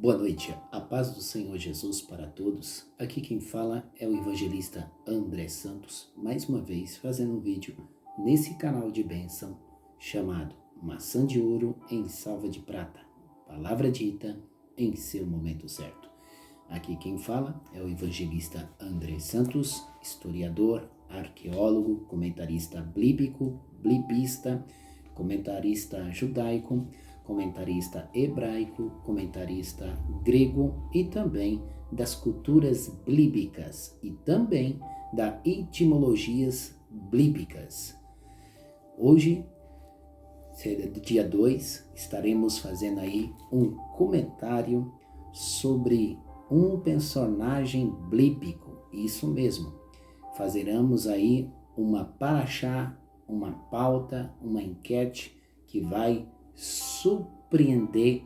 Boa noite, a paz do Senhor Jesus para todos. Aqui quem fala é o evangelista André Santos, mais uma vez fazendo um vídeo nesse canal de bênção chamado Maçã de Ouro em Salva de Prata. Palavra dita em seu momento certo. Aqui quem fala é o evangelista André Santos, historiador, arqueólogo, comentarista bíblico, blibista, comentarista judaico, comentarista hebraico, comentarista grego e também das culturas bíblicas e também das etimologias bíblicas. Hoje, dia 2, estaremos fazendo aí um comentário sobre um personagem bíblico, isso mesmo. Fazeremos aí uma paraxá, uma pauta, uma enquete que vai surpreender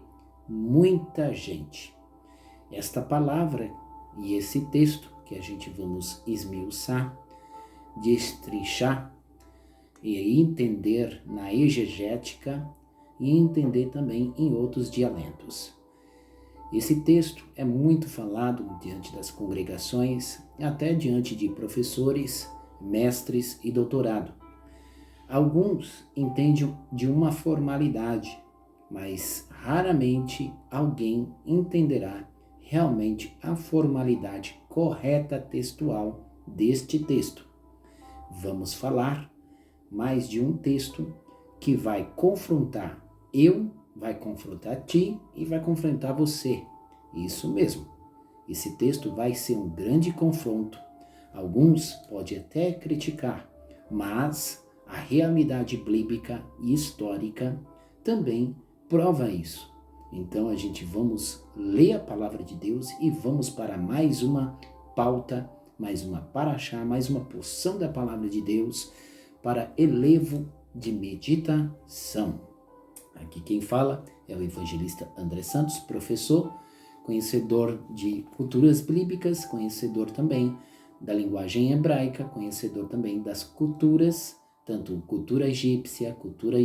muita gente. Esta palavra e esse texto que a gente vamos esmiuçar, destrinchar e entender na exegética e entender também em outros dialetos. Esse texto é muito falado diante das congregações, até diante de professores, mestres e doutorado. Alguns entendem de uma formalidade, mas raramente alguém entenderá realmente a formalidade correta textual deste texto. Vamos falar mais de um texto que vai confrontar vai confrontar ti e vai confrontar você. Isso mesmo. Esse texto vai ser um grande confronto. Alguns podem até criticar, mas a realidade bíblica e histórica também prova isso. Então a gente vamos ler a palavra de Deus e vamos para mais uma pauta, mais uma paraxá, mais uma porção da palavra de Deus para elevo de meditação. Aqui quem fala é o evangelista André Santos, professor, conhecedor de culturas bíblicas, conhecedor também da linguagem hebraica, conhecedor também das culturas, tanto cultura egípcia, cultura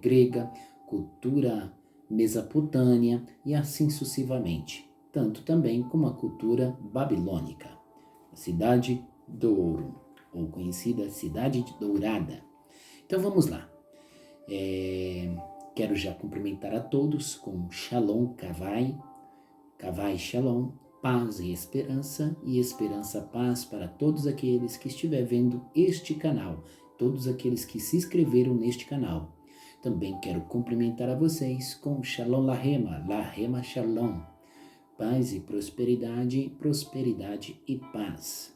grega, cultura mesopotâmia e assim sucessivamente, tanto também como a cultura babilônica, a Cidade do Ouro, ou conhecida Cidade Dourada. Então vamos lá. Quero já cumprimentar a todos com Shalom Kavai, Kavai Shalom, paz e esperança, paz para todos aqueles que estiver vendo este canal, todos aqueles que se inscreveram neste canal. Também quero cumprimentar a vocês com Shalom Lahema Shalom, paz e prosperidade e paz.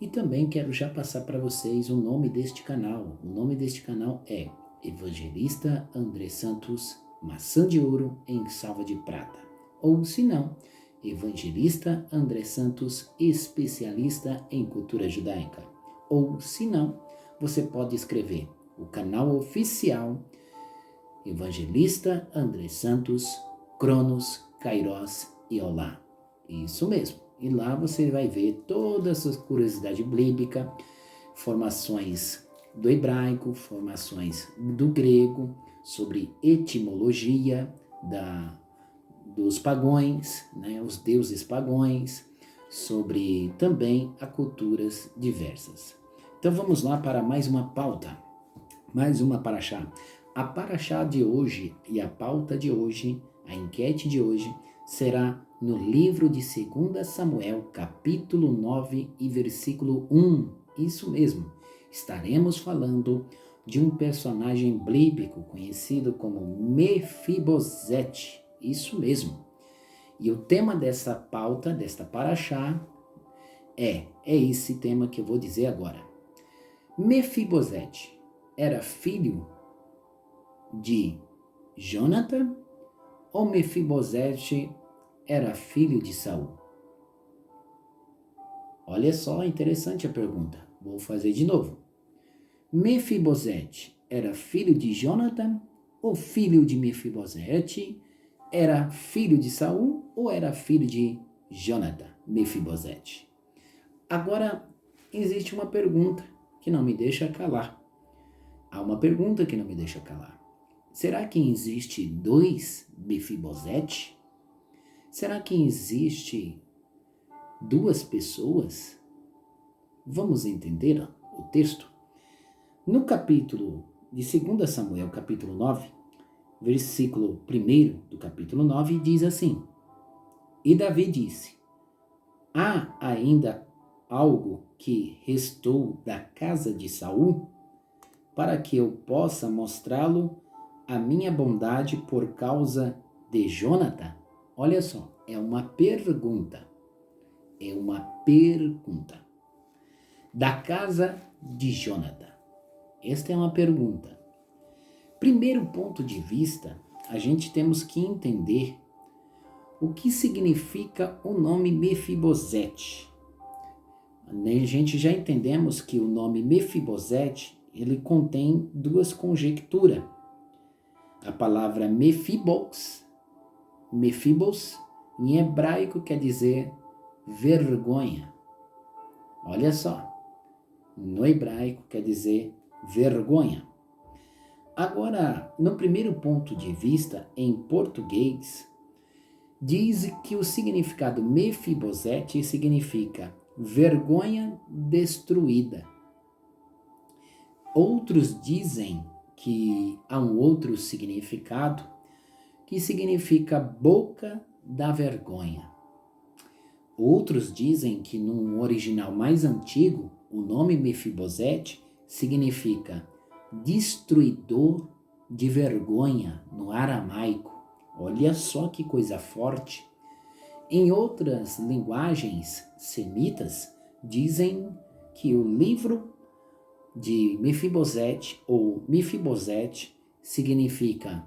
E também quero já passar para vocês o nome deste canal. O nome deste canal é Evangelista André Santos, Maçã de Ouro em Salva de Prata. Ou se não, Evangelista André Santos, especialista em cultura judaica. Ou se não, você pode escrever o canal oficial Evangelista André Santos, Cronos, Kairos e Olá. Isso mesmo. E lá você vai ver todas as curiosidades bíblicas, formações do hebraico, formações do grego, sobre etimologia dos pagões, os deuses pagões, sobre também a culturas diversas. Então vamos lá para mais uma pauta, mais uma paraxá. A paraxá de hoje e a pauta de hoje, a enquete de hoje, será no livro de 2 Samuel, capítulo 9 e versículo 1. Isso mesmo, estaremos falando de um personagem bíblico conhecido como Mefibosete. Isso mesmo. E o tema dessa pauta, desta paraxá, é esse tema que eu vou dizer agora. Mefibosete era filho de Jonathan ou Mefibosete era filho de Saul? Olha só, interessante a pergunta. Vou fazer de novo. Mefibosete era filho de Jonathan ou filho de Mefibosete? Era filho de Saul ou era filho de Jonathan, Mefibosete? Agora, existe uma pergunta que não me deixa calar. Há uma pergunta que não me deixa calar. Será que existe dois Mefibosete? Será que existe duas pessoas? Vamos entender o texto? No capítulo de 2 Samuel, capítulo 9, versículo 1 do capítulo 9, diz assim: E Davi disse: Há ainda algo que restou da casa de Saul, para que eu possa mostrá-lo a minha bondade por causa de Jonatã? Olha só, é uma pergunta. É uma pergunta. Da casa de Jonatã. Esta é uma pergunta. Primeiro ponto de vista, a gente temos que entender o que significa o nome Mefibosete. A gente já entendemos que o nome Mefibosete, ele contém duas conjecturas. A palavra Mefibos, em hebraico quer dizer vergonha. Olha só, no hebraico quer dizer vergonha. Agora, no primeiro ponto de vista, em português, diz que o significado Mefibosete significa vergonha destruída. Outros dizem que há um outro significado que significa boca da vergonha. Outros dizem que no original mais antigo, o nome Mefibosete significa destruidor de vergonha no aramaico. Olha só que coisa forte. Em outras linguagens semitas, dizem que o livro de Mefibosete ou Mefibosete significa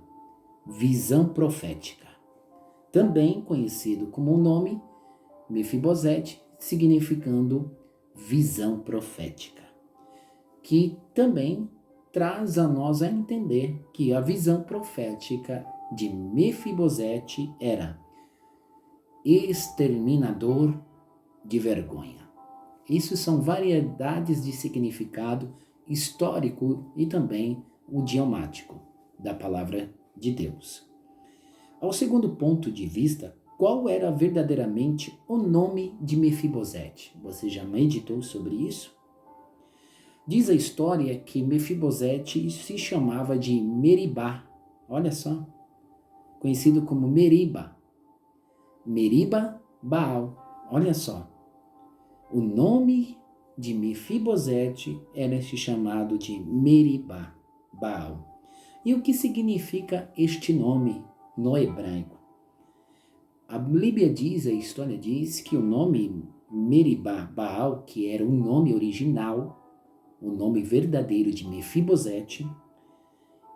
visão profética. Também conhecido como o nome Mefibosete, significando visão profética, que também traz a nós a entender que a visão profética de Mefibosete era exterminador de vergonha. Isso são variedades de significado histórico e também o idiomático da palavra de Deus. Ao segundo ponto de vista, qual era verdadeiramente o nome de Mefibosete? Você já meditou sobre isso? Diz a história que Mefibosete se chamava de Meribá. Olha só, conhecido como Meriba. Meriba Baal. Olha só, o nome de Mefibosete era chamado de Meribá Baal. E o que significa este nome no hebraico? A Bíblia diz, a história diz, que o nome Meribá Baal, que era o nome original, o nome verdadeiro de Mefibosete,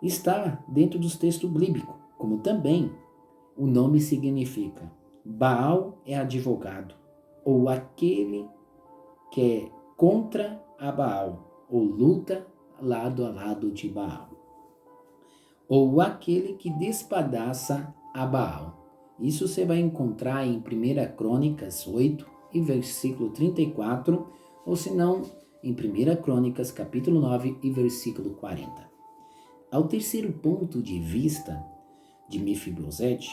está dentro dos textos bíblicos, como também o nome significa Baal é advogado, ou aquele que é contra a Baal, ou luta lado a lado de Baal, ou aquele que despedaça a Baal. Isso você vai encontrar em 1 Crônicas 8 e versículo 34, ou se não, em 1 Crônicas capítulo 9 e versículo 40. Ao terceiro ponto de vista de Mefibosete,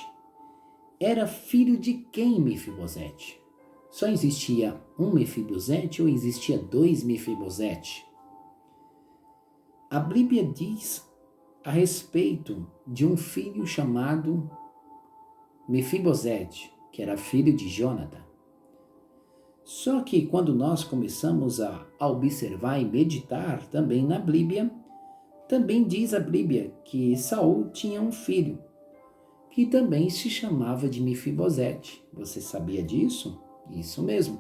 era filho de quem Mefibosete? Só existia um Mefibosete ou existia dois Mefibosete? A Bíblia diz a respeito de um filho chamado Mefibosete, que era filho de Jonatã. Só que quando nós começamos a observar e meditar também na Bíblia, também diz a Bíblia que Saul tinha um filho, que também se chamava de Mefibosete. Você sabia disso? Isso mesmo.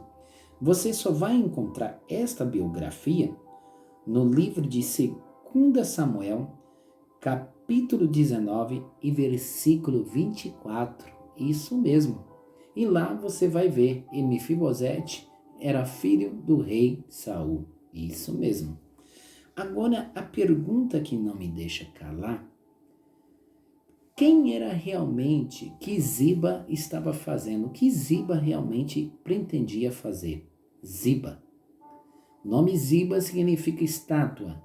Você só vai encontrar esta biografia no livro de 2 Samuel, capítulo 19 e versículo 24. Isso mesmo. E lá você vai ver que Mefibosete era filho do rei Saul. Isso mesmo. Agora, a pergunta que não me deixa calar: quem era realmente que Ziba estava fazendo? O que Ziba realmente pretendia fazer? Ziba. O nome Ziba significa estátua.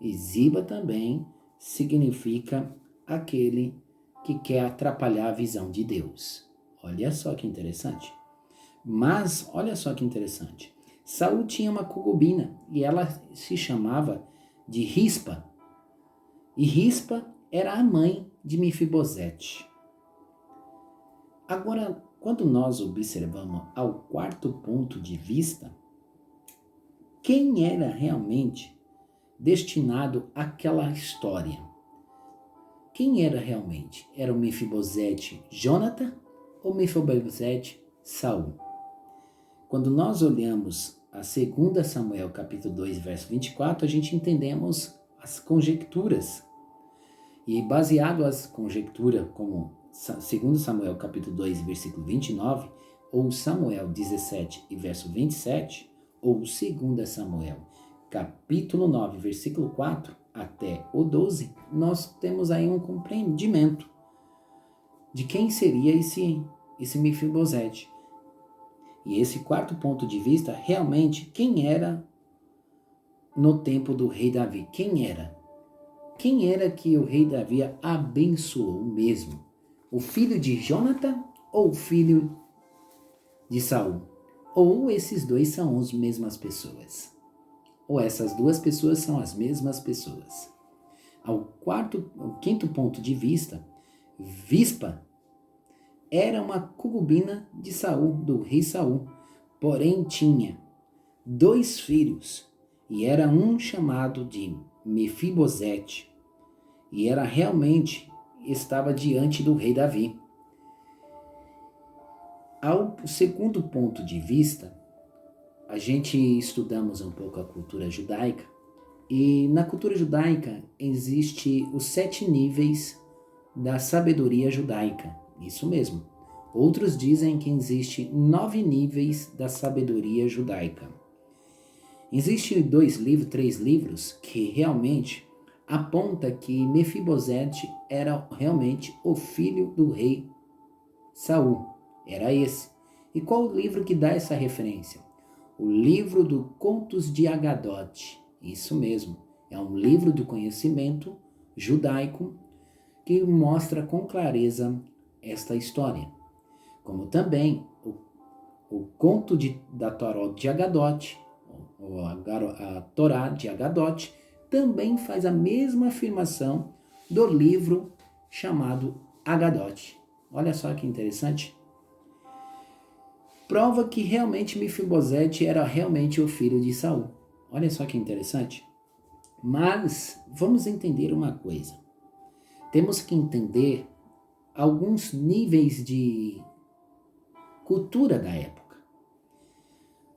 E Ziba também significa aquele que quer atrapalhar a visão de Deus. Olha só que interessante. Mas, olha só que interessante. Saul tinha uma concubina e ela se chamava de Rispa. E Rispa era a mãe de Mefibosete. Agora, quando nós observamos ao quarto ponto de vista, quem era realmente destinado àquela história? Quem era realmente? Era o Mefibosete Jonathan ou Mefibosete Saul? Quando nós olhamos a 2 Samuel capítulo 2, verso 24, a gente entendemos as conjecturas. E baseado as conjecturas como 2 Samuel capítulo 2, versículo 29, ou Samuel 17 e verso 27, ou 2 Samuel capítulo 9, versículo 4 até o 12, nós temos aí um compreendimento de quem seria esse Mefibosete. E esse quarto ponto de vista, realmente, quem era no tempo do rei Davi? Quem era? Quem era que o rei Davi abençoou mesmo? O filho de Jonathan ou o filho de Saul? Ou esses dois são as mesmas pessoas? Ou essas duas pessoas são as mesmas pessoas? Ao quinto ponto de vista, Vispa era uma concubina de Saul, do rei Saul, porém tinha 2 filhos, e era um chamado de Mefibosete, e era realmente, estava diante do rei Davi. Ao segundo ponto de vista, a gente estudamos um pouco a cultura judaica, e na cultura judaica existe os 7 níveis da sabedoria judaica. Isso mesmo. Outros dizem que existe 9 níveis da sabedoria judaica. Existem 3 livros que realmente apontam que Mefibosete era realmente o filho do rei Saul. Era esse. E qual o livro que dá essa referência? O livro do Contos de Agadote. Isso mesmo. É um livro do conhecimento judaico que mostra com clareza esta história. Como também o conto da Torá de Agadote, ou a Torá de Agadote, também faz a mesma afirmação do livro chamado Agadote. Olha só que interessante. Prova que realmente Mefibosete era realmente o filho de Saul. Olha só que interessante. Mas vamos entender uma coisa. Temos que entender alguns níveis de cultura da época.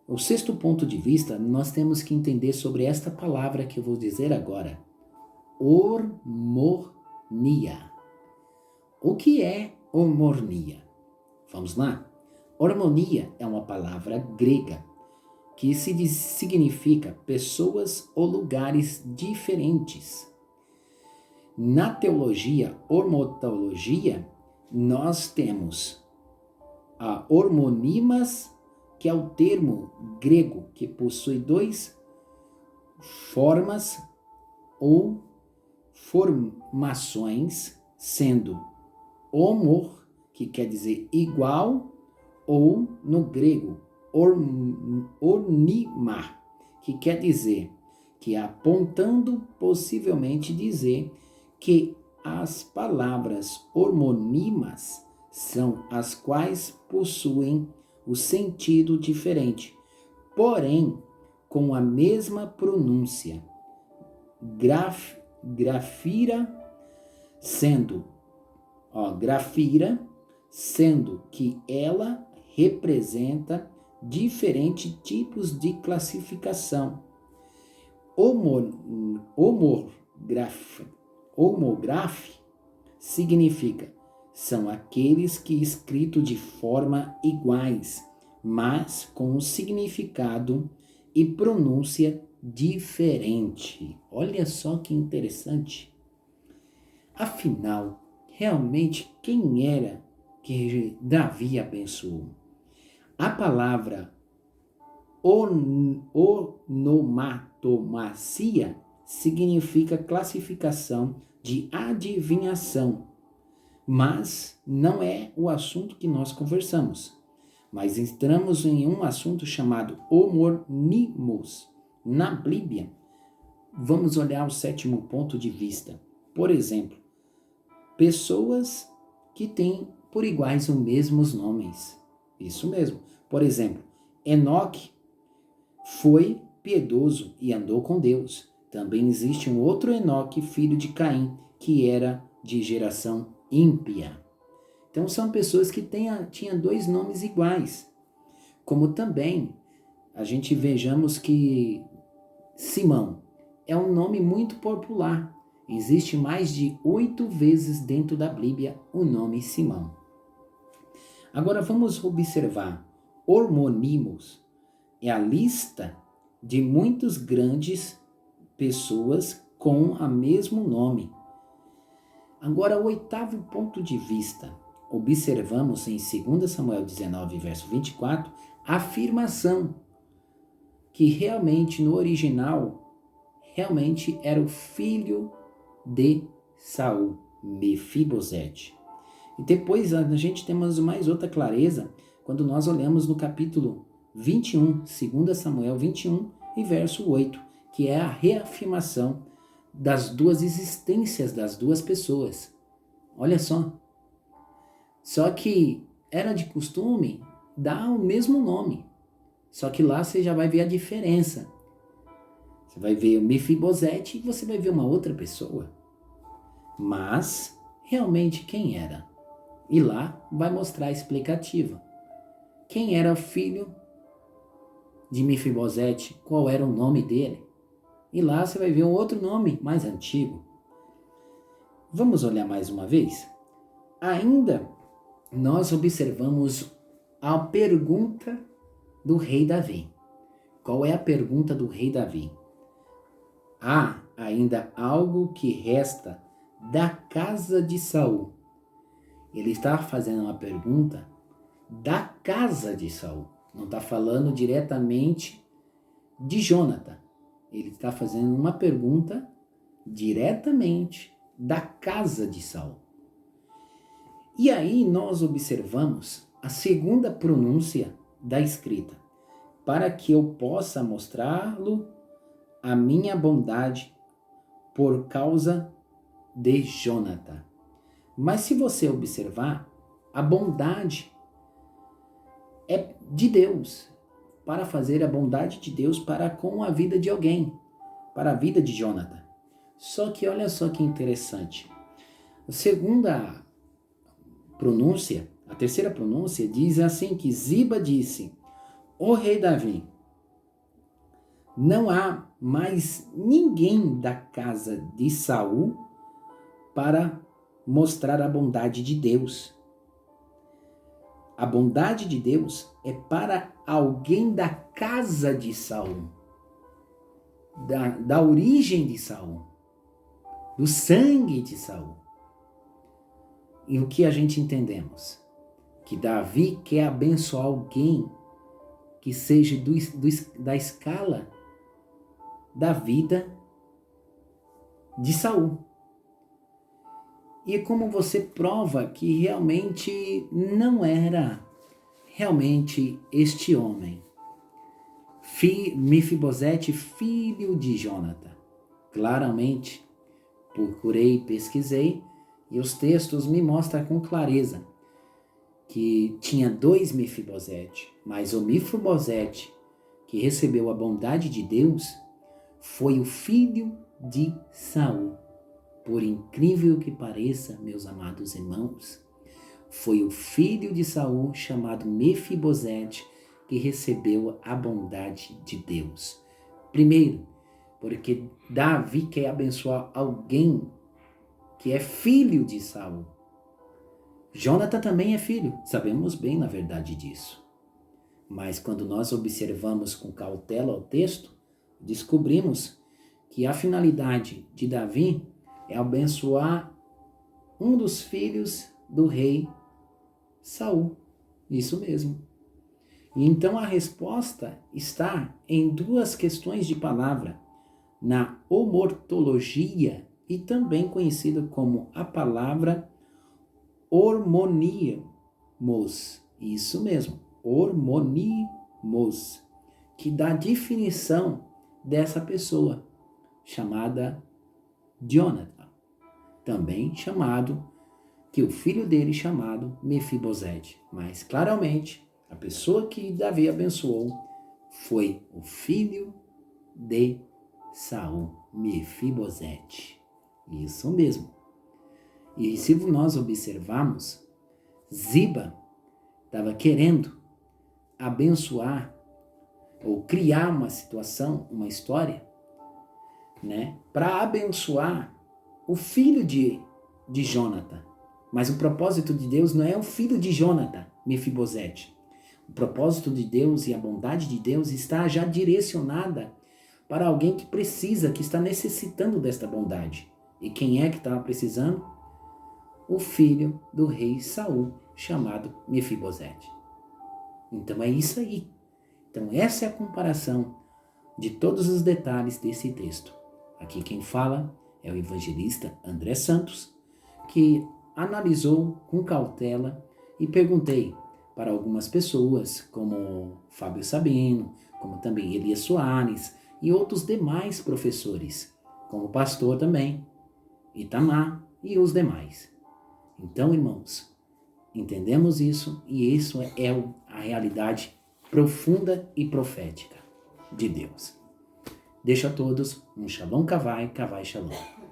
O 6º ponto de vista, nós temos que entender sobre esta palavra que eu vou dizer agora. Hormonia. O que é hormonia? Vamos lá? Hormonia é uma palavra grega que significa pessoas ou lugares diferentes. Na teologia, hormotologia, nós temos a hormonimas, que é o termo grego que possui 2 formas ou formações, sendo homor, que quer dizer igual, ou no grego, ornima, que quer dizer que apontando possivelmente dizer que as palavras hormonimas são as quais possuem o sentido diferente, porém com a mesma pronúncia. Grafira, sendo que ela representa diferentes tipos de classificação. Homográfico significa são aqueles que escritos de forma iguais, mas com um significado e pronúncia diferente. Olha só que interessante. Afinal, realmente quem era que Davi abençoou? A palavra onomatomasia significa classificação de adivinhação, Mas não é o assunto que nós conversamos. Mas entramos em um assunto chamado homonimos. Na Bíblia, vamos olhar o 7º ponto de vista. Por exemplo, pessoas que têm por iguais os mesmos nomes. Isso mesmo. Por exemplo, Enoque foi piedoso e andou com Deus. Também existe um outro Enoque, filho de Caim, que era de geração ímpia. Então são pessoas que tinham 2 nomes iguais. Como também a gente vejamos que Simão é um nome muito popular. Existe mais de 8 vezes dentro da Bíblia o nome Simão. Agora vamos observar. Homonimos é a lista de muitas grandes pessoas com o mesmo nome. Agora, o 8º ponto de vista. Observamos em 2 Samuel 19, verso 24, a afirmação que realmente no original, realmente era o filho de Saul, Mefibosete. E depois a gente temos mais outra clareza quando nós olhamos no capítulo 21, 2 Samuel 21 e verso 8, que é a reafirmação das 2 existências das 2 pessoas. Olha só. Só que era de costume dar o mesmo nome. Só que lá você já vai ver a diferença. Você vai ver o Mefibosete e você vai ver uma outra pessoa. Mas, realmente, quem era? E lá vai mostrar a explicativa. Quem era o filho de Mefibosete? Qual era o nome dele? E lá você vai ver um outro nome mais antigo. Vamos olhar mais uma vez? Ainda nós observamos a pergunta do rei Davi. Qual é a pergunta do rei Davi? Há ainda algo que resta da casa de Saul? Ele está fazendo uma pergunta da casa de Saul. Não está falando diretamente de Jônatan. Ele está fazendo uma pergunta diretamente da casa de Saul. E aí nós observamos a segunda pronúncia da escrita, para que eu possa mostrá-lo a minha bondade por causa de Jônatan. Mas se você observar, a bondade é de Deus, para fazer a bondade de Deus para com a vida de alguém, para a vida de Jônatan. Só que olha só que interessante. A segunda pronúncia, a terceira pronúncia, diz assim que Ziba disse: ó rei Davi, não há mais ninguém da casa de Saul para mostrar a bondade de Deus. A bondade de Deus é para alguém da casa de Saul, da origem de Saul, do sangue de Saul. E o que a gente entendemos? Que Davi quer abençoar alguém que seja da escala da vida de Saul. E como você prova que realmente não era realmente este homem, Mefibosete, filho de Jônatan. Claramente, procurei, pesquisei, e os textos me mostram com clareza que tinha 2 Mefibosete, mas o Mefibosete que recebeu a bondade de Deus foi o filho de Saul. Por incrível que pareça, meus amados irmãos, foi o filho de Saul chamado Mefibosete que recebeu a bondade de Deus. Primeiro, porque Davi quer abençoar alguém que é filho de Saul. Jônatan também é filho, sabemos bem na verdade disso. Mas quando nós observamos com cautela o texto, descobrimos que a finalidade de Davi é abençoar um dos filhos do rei Saul. Isso mesmo. E então a resposta está em 2 questões de palavra, na homortologia e também conhecida como a palavra hormonímos. Isso mesmo, hormonímos, que dá a definição dessa pessoa, chamada Jonathan, também chamado, que o filho dele chamado Mefibosete. Mas claramente, a pessoa que Davi abençoou foi o filho de Saul, Mefibosete. Isso mesmo. E se nós observarmos, Ziba estava querendo abençoar ou criar uma situação, uma história, né, para abençoar o filho de Jonathan. Mas o propósito de Deus não é o filho de Jonathan, Mefibosete. O propósito de Deus e a bondade de Deus está já direcionada para alguém que precisa, que está necessitando desta bondade. E quem é que estava precisando? O filho do rei Saul, chamado Mefibosete. Então é isso aí. Então essa é a comparação de todos os detalhes desse texto. Aqui quem fala é o evangelista André Santos, que analisou com cautela e perguntei para algumas pessoas, como Fábio Sabino, como também Elias Soares e outros demais professores, como o pastor também, Itamar e os demais. Então, irmãos, entendemos isso e isso é a realidade profunda e profética de Deus. Deixo a todos um Shalom Kavai, Kavai Shalom.